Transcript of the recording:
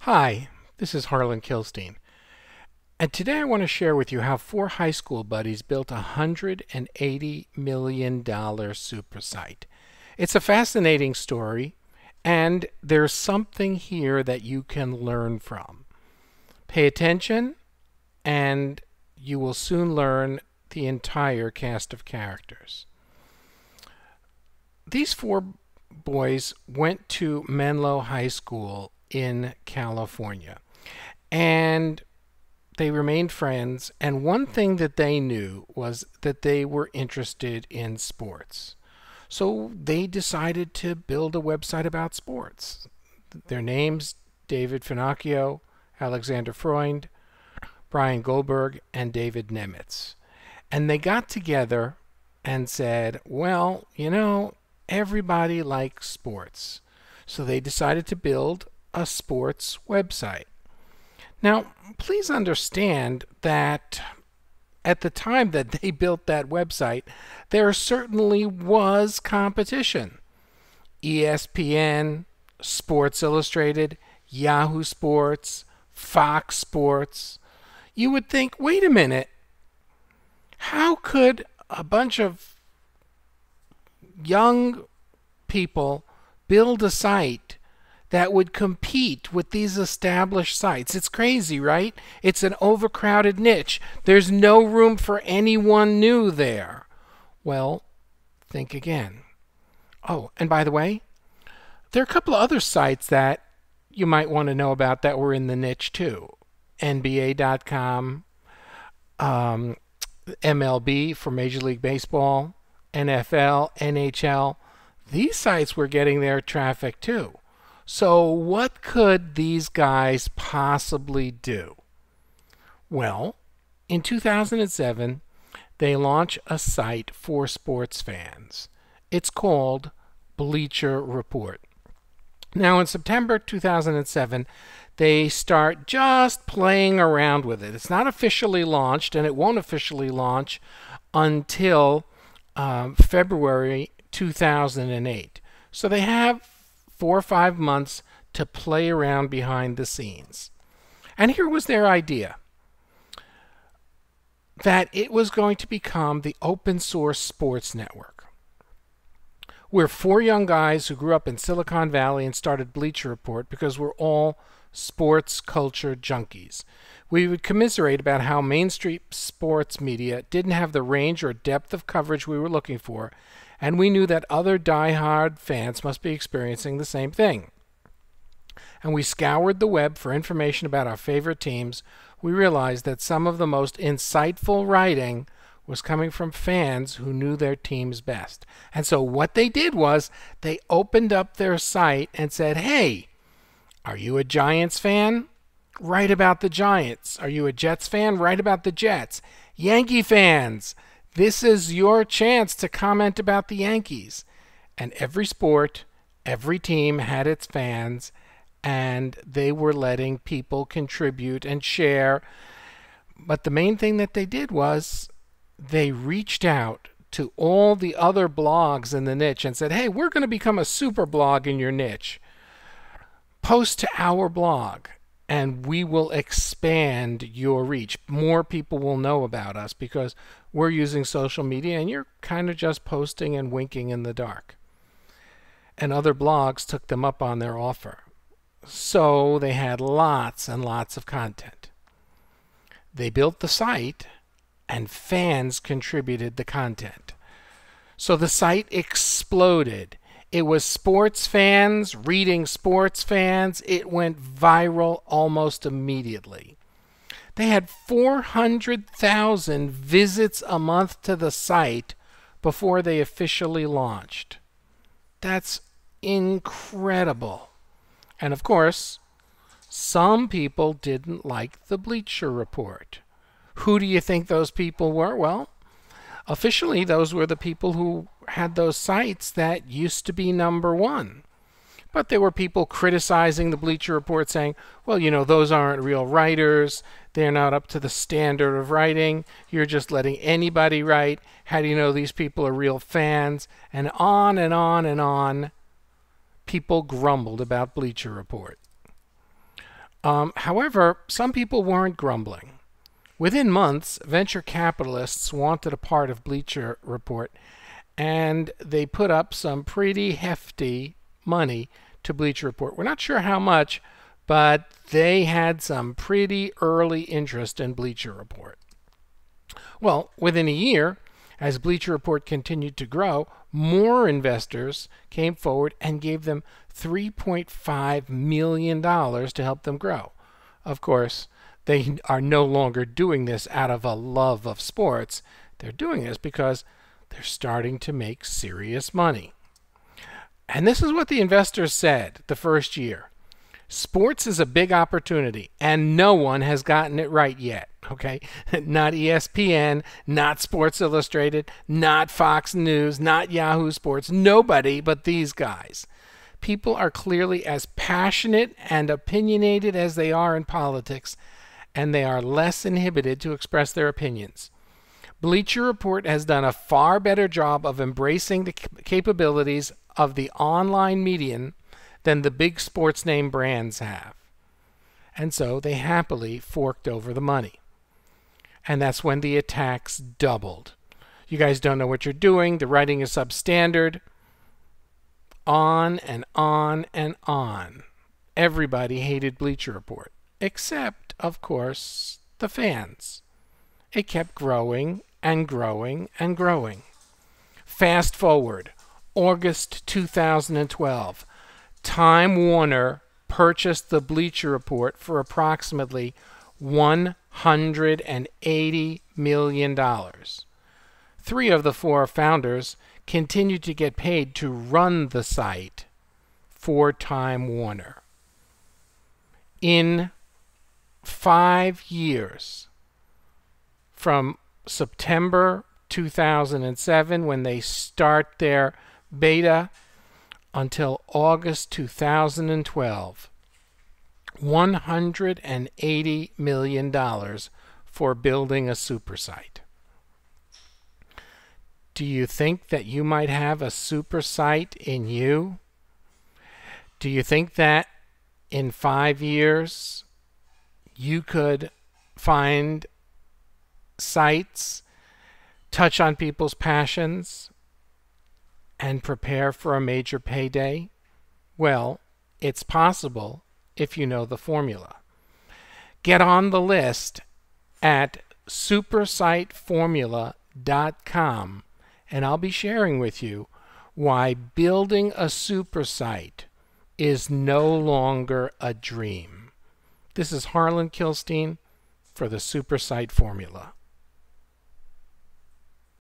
Hi, this is Harlan Kilstein, and today I want to share with you how four high school buddies built a $180 million SuperSite. It's a fascinating story, and there's something here that you can learn from. Pay attention, and you will soon learn the entire cast of characters. These four boys went to Menlo High School in California, and they remained friends. And one thing that they knew was that they were interested in sports. So they decided to build a website about sports. Their names: David Finocchio, Alexander Freund, Brian Goldberg, and David Nemitz. And they got together and said, well, everybody likes sports. So they decided to build a sports website. Now, please understand that at the time that they built that website, there certainly was competition. ESPN, Sports Illustrated, Yahoo Sports, Fox Sports. You would think, wait a minute, how could a bunch of young people build a site that would compete with these established sites? It's crazy, right? It's an overcrowded niche. There's no room for anyone new there. Well, think again. Oh, and by the way, there are a couple of other sites that you might want to know about that were in the niche too. NBA.com, MLB for Major League Baseball, NFL, NHL. These sites were getting their traffic too. So what could these guys possibly do? Well, in 2007, they launched a site for sports fans. It's called Bleacher Report. Now, in September 2007, they start just playing around with it. It's not officially launched, and it won't officially launch until February 2008. So they have 4 or 5 months to play around behind the scenes. And here was their idea: that it was going to become the open source sports network. We're four young guys who grew up in Silicon Valley and started Bleacher Report because we're all sports culture junkies. We would commiserate about how mainstream sports media didn't have the range or depth of coverage we were looking for, and we knew that other die-hard fans must be experiencing the same thing. And we scoured the web for information about our favorite teams. We realized that some of the most insightful writing was coming from fans who knew their teams best. And so what they did was they opened up their site and said, hey, are you a Giants fan? Write about the Giants. Are you a Jets fan? Write about the Jets. Yankee fans, this is your chance to comment about the Yankees. And every sport, every team had its fans, and they were letting people contribute and share. But the main thing that they did was they reached out to all the other blogs in the niche and said, hey, we're going to become a super blog in your niche. Post to our blog, and we will expand your reach. More people will know about us because we're using social media, and you're kind of just posting and winking in the dark. And other blogs took them up on their offer. So they had lots and lots of content. They built the site, and fans contributed the content. So the site exploded. It was sports fans reading sports fans. It went viral almost immediately. They had 400,000 visits a month to the site before they officially launched. That's incredible. And of course, some people didn't like the Bleacher Report. Who do you think those people were? Well, officially, those were the people who had those sites that used to be #1. But there were people criticizing the Bleacher Report, saying, well, those aren't real writers. They're not up to the standard of writing. You're just letting anybody write. How do you know these people are real fans? And on and on and on, people grumbled about Bleacher Report. However, some people weren't grumbling. Within months, venture capitalists wanted a part of Bleacher Report, and they put up some pretty hefty money to Bleacher Report. We're not sure how much, but they had some pretty early interest in Bleacher Report. Well, within a year, as Bleacher Report continued to grow, more investors came forward and gave them $3.5 million to help them grow. Of course, they are no longer doing this out of a love of sports. They're doing this because they're starting to make serious money. And this is what the investors said the first year. Sports is a big opportunity, and no one has gotten it right yet. Okay? Not ESPN, not Sports Illustrated, not Fox News, not Yahoo Sports, nobody but these guys. People are clearly as passionate and opinionated as they are in politics, and they are less inhibited to express their opinions. Bleacher Report has done a far better job of embracing the capabilities of the online medium than the big sports name brands have. And so they happily forked over the money. And that's when the attacks doubled. You guys don't know what you're doing. The writing is substandard. On and on and on. Everybody hated Bleacher Report, except, of course, the fans. It kept growing and growing and growing. Fast forward, August 2012. Time Warner purchased the Bleacher Report for approximately $180 million. 3 of the 4 founders continued to get paid to run the site for Time Warner. In 5 years, from September 2007, when they start their beta, until August 2012, $180 million for building a SuperSite. Do you think that you might have a SuperSite in you? Do you think that in 5 years you could find sites, touch on people's passions, and prepare for a major payday? Well, it's possible if you know the formula. Get on the list at SuperSiteFormula.com, and I'll be sharing with you why building a SuperSite is no longer a dream. This is Harlan Kilstein for the SuperSite Formula.